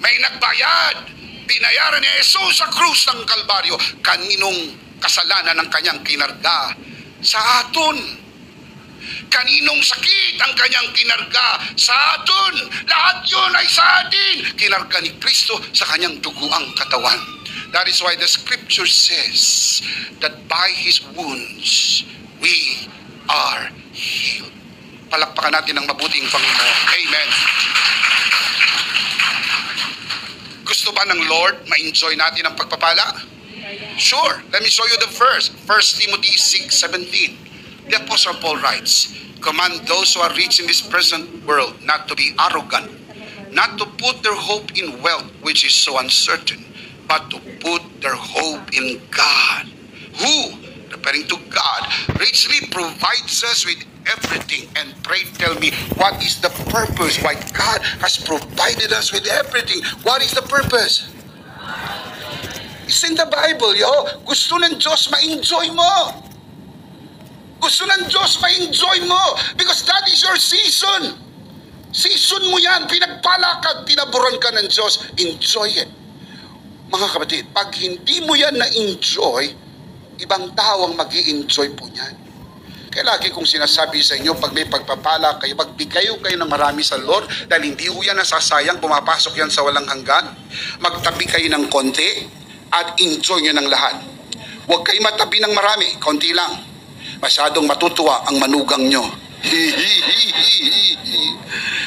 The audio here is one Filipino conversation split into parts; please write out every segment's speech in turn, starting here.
May nagbayad. Binayaran ni Jesus sa krus ng Kalbaryo. Kaninong kasalanan ng kanyang kinarga? Sa aton. Kaninong sakit ang kanyang kinarga? Sa aton. Lahat yun ay sa atin. Kinarga ni Kristo sa kanyang duguang katawan. That is why the scripture says that by His wounds we are healed. Palakpakan natin ang mabuting Panginoon. Amen. Gusto ba ng Lord ma-enjoy natin ang pagpapala? Sure. Let me show you the verse. 1 Timothy 6:17. The Apostle Paul writes, command those who are rich in this present world not to be arrogant, not to put their hope in wealth, which is so uncertain, but to put their hope in God, who, referring to God, richly provides us with everything. And pray tell me, what is the purpose why God has provided us with everything? What is the purpose? It's in the Bible, yo. Gusto ng Diyos ma-enjoy mo. Gusto ng Diyos ma-enjoy mo. Because that is your season. Season mo yan. Pinagpala ka, pinaburan ka ng Diyos. Enjoy it. Mga kapatid, pag hindi mo yan na-enjoy, ibang tao ang mag-i-enjoy po niyan. Kaya lagi kong sinasabi sa inyo, pag may pagpapala kayo, magbigay kayo ng marami sa Lord, dahil hindi ko yan nasasayang, pumapasok yan sa walang hanggan. Magtabi kayo ng konti, at enjoy nyo ng lahat. Huwag kayo matabi ng marami, konti lang. Masyadong matutuwa ang manugang nyo.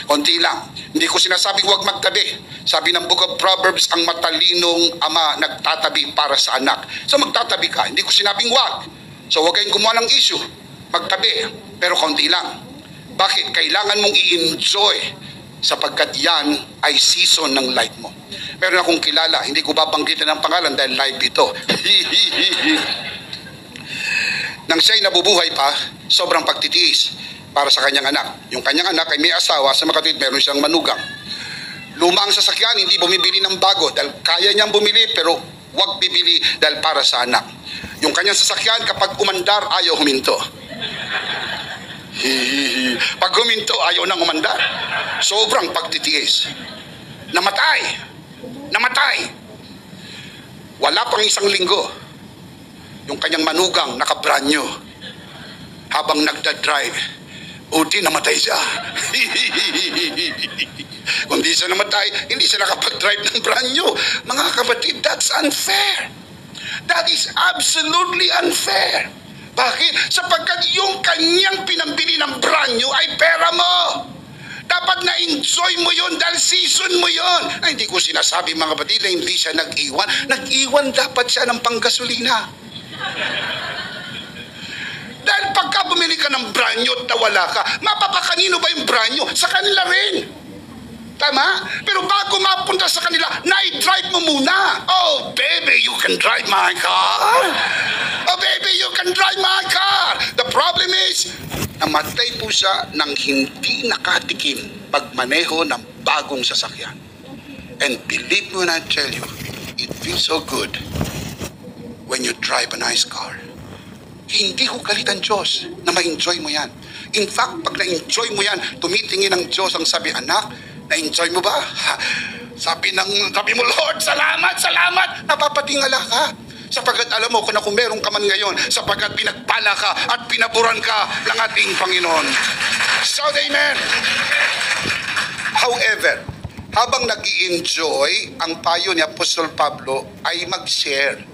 Konti lang. Hindi ko sinasabing huwag magtabi. Sabi ng Book of Proverbs, ang matalinong ama nagtatabi para sa anak. So magtatabi ka. Hindi ko sinabing huwag. So huwag kayong gumawa ng issue. Magtabi, pero konti lang. Bakit? Kailangan mong i-enjoy sapagkat yan ay season ng life mo. Meron akong kilala, hindi ko babanggitin ang pangalan dahil live ito. Nang siya'y nabubuhay pa, sobrang pagtitiis para sa kanyang anak. Yung kanyang anak ay may asawa, sa makatwid meron siyang manugang. Luma ang sasakyan, hindi bumibili ng bago dahil kaya niyang bumili pero wag bibili dahil para sa anak. Yung kanyang sasakyan, kapag umandar, ayaw huminto. Pag huminto, ayaw nang umandar. Sobrang pagtitiis. Namatay. Wala pang isang linggo, yung kanyang manugang nakabranyo habang nagdadrive. Uti namatay siya. Kung di siya namatay, hindi siya nakapag-drive ng branyo. Mga kapatid, that's unfair. That is absolutely unfair. Bakit? Sapagkat yung kanyang pinambili ng branyo ay pera mo. Dapat na-enjoy mo yun dahil season mo yun. Ay, hindi ko sinasabi mga kapatid na hindi siya nag-iwan. Nag-iwan dapat siya ng panggasolina. Dahil pagka bumili ka ng branyo at nawala ka, mapapakanino ba yung branyo? Sa kanila rin. Tama? Pero bago mapunta sa kanila, na-drive mo muna. Oh, baby, you can drive my car. Oh, baby, you can drive my car. The problem is, namatay po siya nang hindi nakatikim pagmaneho ng bagong sasakyan. And believe me when I tell you, it feels so good when you drive a nice car. Hindi ko galit ang Diyos na ma-enjoy mo yan. In fact, pag na-enjoy mo yan, tumitingin ang Diyos ang sabi, anak, na-enjoy mo ba? Sabi mo, Lord, salamat. Napapatingala ka. Sapagkat alam mo kung meron ka man ngayon, sapagkat pinagpala ka at pinaburan ka ng ating Panginoon. So, amen. However, habang nag-i-enjoy, ang payo ni Apostol Pablo ay mag-share.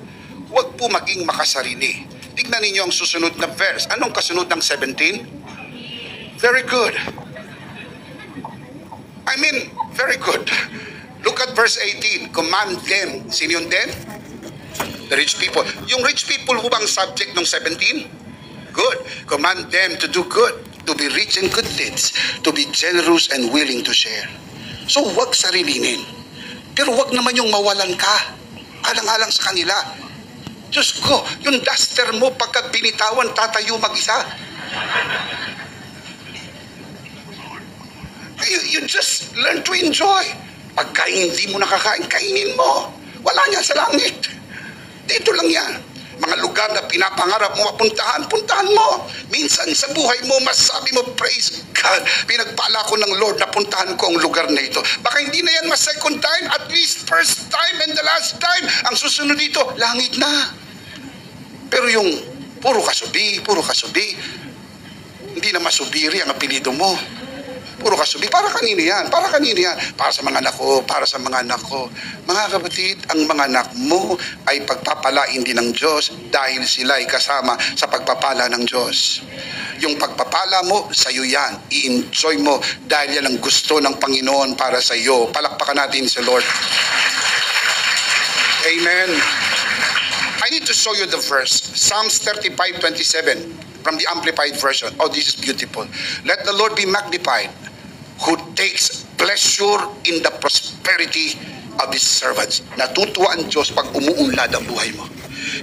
Huwag po maging makasarili. Tignan ninyo ang susunod na verse. Anong kasunod ng 17? Very good. I mean, very good. Look at verse 18. Command them. Sino yun them? The rich people. Yung rich people ho bang subject ng 17? Good. Command them to do good, to be rich in good deeds, to be generous and willing to share. So, huwag sarilinin. Pero huwag naman yung mawalan ka. Alang-alang sa kanila. Diyos ko, yung duster mo pagkat binitawan, tatayo mag-isa. You just learn to enjoy. Pagka hindi mo nakakain, kainin mo. Wala niya sa langit. Dito lang yan. Mga lugar na pinapangarap mo mapuntahan, puntahan mo. Minsan sa buhay mo, masabi mo, praise God, pinagpala ko ng Lord na puntahan ko ang lugar na ito. Baka hindi na yan second time, at least first time and the last time. Ang susunod dito, langit na. Pero yung puro kasubi, hindi na masubiri ang apelido mo. Puro kasubi, para kanino yan? Para kanino yan? Para sa mga anak ko, para sa mga anak ko. Mga kapatid, ang mga anak mo ay pagpapalain din ng Diyos dahil sila ay kasama sa pagpapala ng Diyos. Yung pagpapala mo, sa iyo yan. I-enjoy mo dahil yan ang gusto ng Panginoon para sa iyo. Palakpakan natin si Lord. Amen. I need to show you the verse. Psalms 35:27 from the Amplified Version. Oh, this is beautiful. Let the Lord be magnified, who takes pleasure in the prosperity of His servants. Natutuwa ang Diyos pag umuunlad ang buhay mo.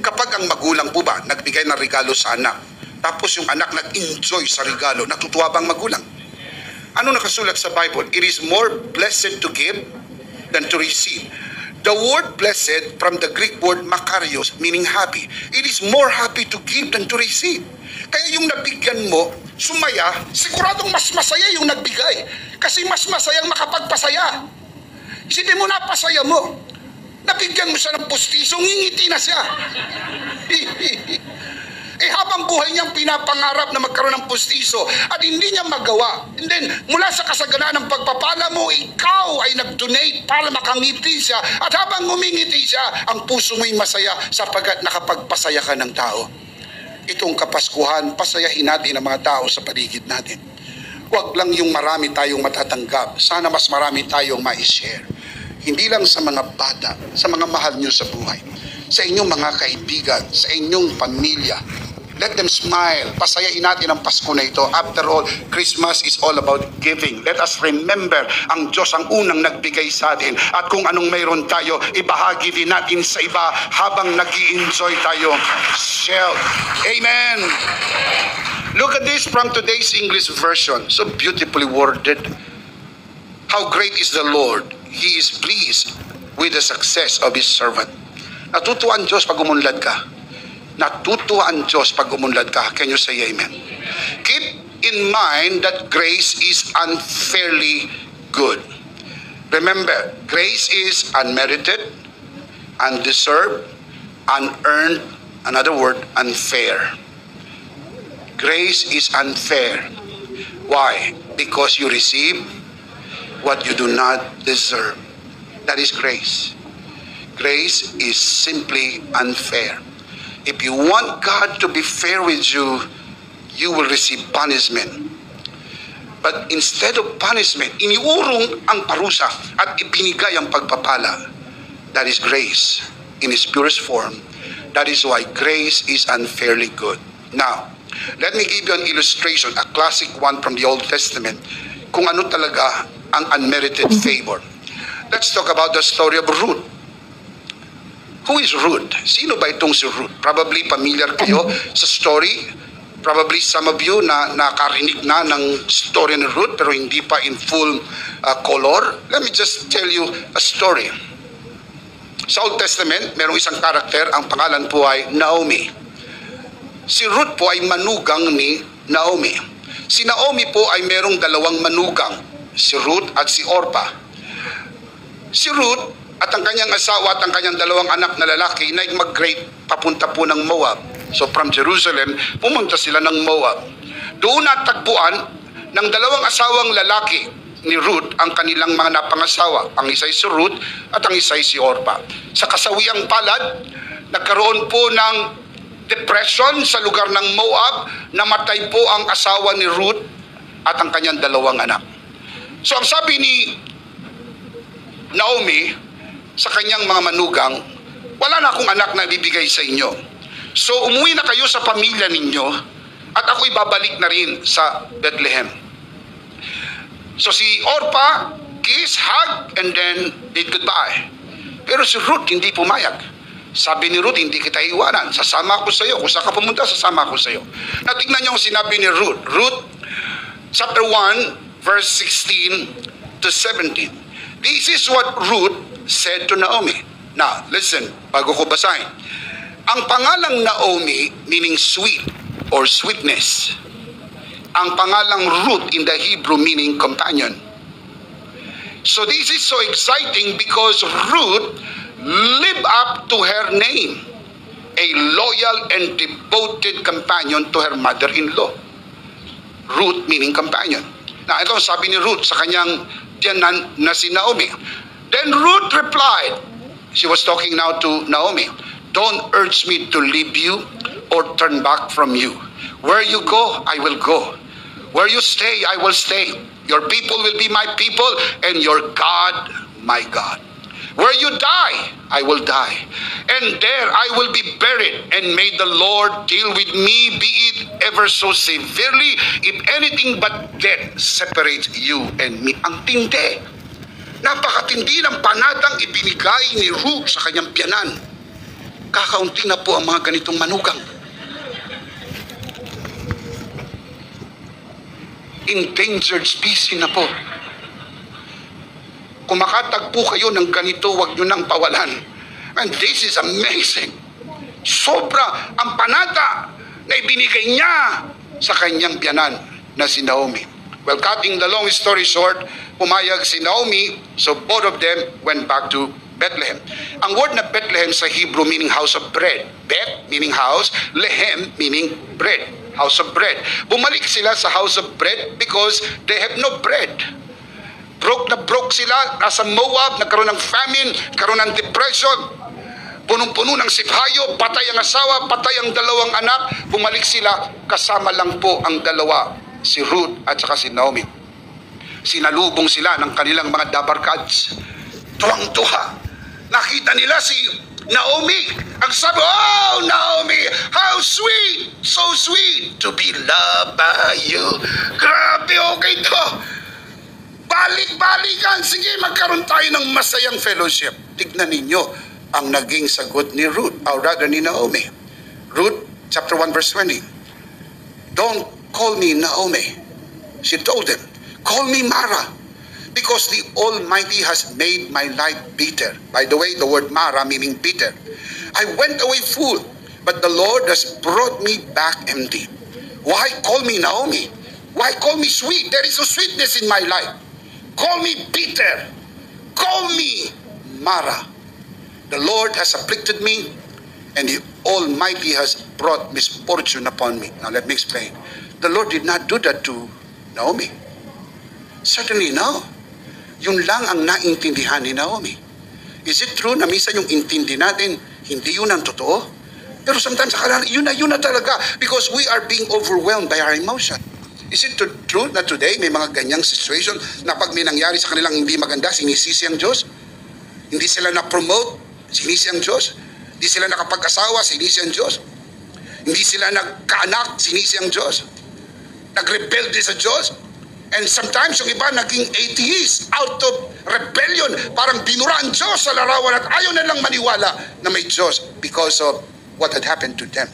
Kapag ang magulang po ba nagbigay ng regalo sa anak, tapos yung anak nag-enjoy sa regalo, natutuwa bang magulang? Ano nakasulat sa Bible? It is more blessed to give than to receive. The word blessed from the Greek word makarios, meaning happy. It is more happy to give than to receive. Kaya yung nabigyan mo, sumaya, siguradong mas masaya yung nagbigay. Kasi mas masayang makapagpasaya. Isipin mo, napasaya mo. Nabigyan mo siya ng pustiso, ngingiti na siya. Habang buhay niyang pinapangarap na magkaroon ng pustiso at hindi niya magawa. And then, mula sa kasaganaan ng pagpapala mo, ikaw ay nag-donate para makangiti siya. At habang ngumingiti siya, ang puso mo'y masaya sapagkat nakapagpasaya ka ng tao. Itong Kapaskuhan, pasayahin natin ang mga tao sa paligid natin. Huwag lang yung marami tayong matatanggap. Sana mas marami tayong ma-share. Hindi lang sa mga bata, sa mga mahal nyo sa buhay. Sa inyong mga kaibigan, sa inyong pamilya. Let them smile. Pasayahin natin ang Pasko na ito. After all, Christmas is all about giving. Let us remember, ang Diyos ang unang nagbigay sa atin. At kung anong mayroon tayo, ibahagi din natin sa iba habang nag-i-enjoy tayo. Shout. Amen. Look at this from today's English version. So beautifully worded. How great is the Lord. He is pleased with the success of His servant. Natutuwa ang Diyos pag umunlad ka. Natutuwa ang Diyos pag umunlad ka. Can you say amen? Keep in mind that grace is unfairly good. Remember, grace is unmerited, undeserved, unearned, another word, unfair. Grace is unfair. Why? Because you receive what you do not deserve. That is grace. Grace is simply unfair. If you want God to be fair with you, you will receive punishment. But instead of punishment, iniurong ang parusa at ibinigay ang pagpapala. That is grace in its purest form. That is why grace is unfairly good. Now, let me give you an illustration, a classic one from the Old Testament, kung ano talaga ang unmerited favor. Let's talk about the story of Ruth. Who is Ruth? Sino ba itong si Ruth? Probably familiar kayo sa story. Probably some of you na nakarinig na ng story ni Ruth pero hindi pa in full color. Let me just tell you a story. Sa Old Testament, merong isang karakter, ang pangalan po ay Naomi. Si Ruth po ay manugang ni Naomi. Si Naomi po ay merong dalawang manugang, si Ruth at si Orpah. Si Ruth at ang kanyang asawa at ang kanyang dalawang anak na lalaki na mag-migrate papunta po ng Moab. So from Jerusalem, pumunta sila ng Moab. Doon natagpuan ng dalawang asawang lalaki ni Ruth ang kanilang mga napangasawa. Ang isa ay si Ruth at ang isa ay si Orpah. Sa kasawiang palad, nagkaroon po ng depression sa lugar ng Moab. Namatay po ang asawa ni Ruth at ang kanyang dalawang anak. So ang sabi ni Naomi sa kanyang mga manugang, wala na akong anak na bibigay sa inyo. So umuwi na kayo sa pamilya ninyo at ako'y babalik na rin sa Bethlehem. So si Orpah, kiss, hug, and then did goodbye. Pero si Ruth hindi pumayag. Sabi ni Ruth, hindi kita iwanan. Sasama ako sa iyo. Kung saan ka pumunta, sasama ako sa iyo. Natignan niyo ang sinabi ni Ruth. Ruth, chapter 1, verse 16 to 17. This is what Ruth said to Naomi. Now, listen, bago ko basahin. Ang pangalang Naomi, meaning sweet or sweetness. Ang pangalang Ruth in the Hebrew, meaning companion. So this is so exciting because Ruth lived up to her name, a loyal and devoted companion to her mother-in-law. Ruth meaning companion. Na ito sabi ni Ruth sa kanyang tiyanan na si Naomi. Then Ruth replied, she was talking now to Naomi, don't urge me to leave you or turn back from you. Where you go, I will go. Where you stay, I will stay. Your people will be my people, and your God, my God. Where you die, I will die. And there I will be buried, and may the Lord deal with me, be it ever so severely, if anything but death separates you and me. Ang tindi. Napakatindi ng panatang ibinigay ni Ruth sa kanyang biyanan. Kakaunti na po ang mga ganitong manugang. Endangered species na po. Kung makatagpo kayo ng ganito, huwag nyo nang pawalan. And this is amazing. Sobra ang panata na ibinigay niya sa kanyang biyanan na si Naomi. Well, cutting the long story short, pumayag si Naomi, so both of them went back to Bethlehem. Ang word na Bethlehem sa Hebrew meaning house of bread. Beth meaning house, Lehem meaning bread. House of bread. Bumalik sila sa house of bread because they have no bread. Broke na broke sila, nasa Moab, nagkaroon ng famine, nagkaroon ng depression, punong-puno ng siphayo, patay ang asawa, patay ang dalawang anak, bumalik sila, kasama lang po ang dalawa, si Ruth at saka si Naomi. Sinalubong sila ng kanilang mga dabarkads. Tuwang-tuwa. Nakita nila si Naomi. Ang sabi, oh, Naomi, how sweet, so sweet to be loved by you. Grabe, okay to. Balik-balikan. Sige, magkaroon tayo ng masayang fellowship. Tignan ninyo ang naging sagot ni Ruth, or rather ni Naomi. Ruth, chapter 1, verse 20. Don't call me Naomi. She told him, call me Mara, because the Almighty has made my life bitter. By the way, the word Mara meaning bitter. I went away full, but the Lord has brought me back empty. Why call me Naomi? Why call me sweet? There is no sweetness in my life. Call me bitter. Call me Mara. The Lord has afflicted me, and the Almighty has brought misfortune upon me. Now let me explain. The Lord did not do that to Naomi. Certainly no. Yun lang ang naintindihan ni Naomi. Is it true na minsan yung intindi natin, hindi yun ang totoo? Pero sometimes, yun na talaga because we are being overwhelmed by our emotion. Is it true na today may mga ganyang situation na pag may nangyari sa kanilang hindi maganda, sinisisi ang Diyos? Hindi sila na-promote, sinisi ang Diyos? Hindi sila nakapag-asawa, sinisi ang Diyos? Hindi sila nagkaanak, sinisi ang Diyos? Nagrebelde sa Diyos? And sometimes yung iba naging atheist out of rebellion. Parang binura ang Diyos sa larawan at ayaw na lang maniwala na may Diyos because of what had happened to them.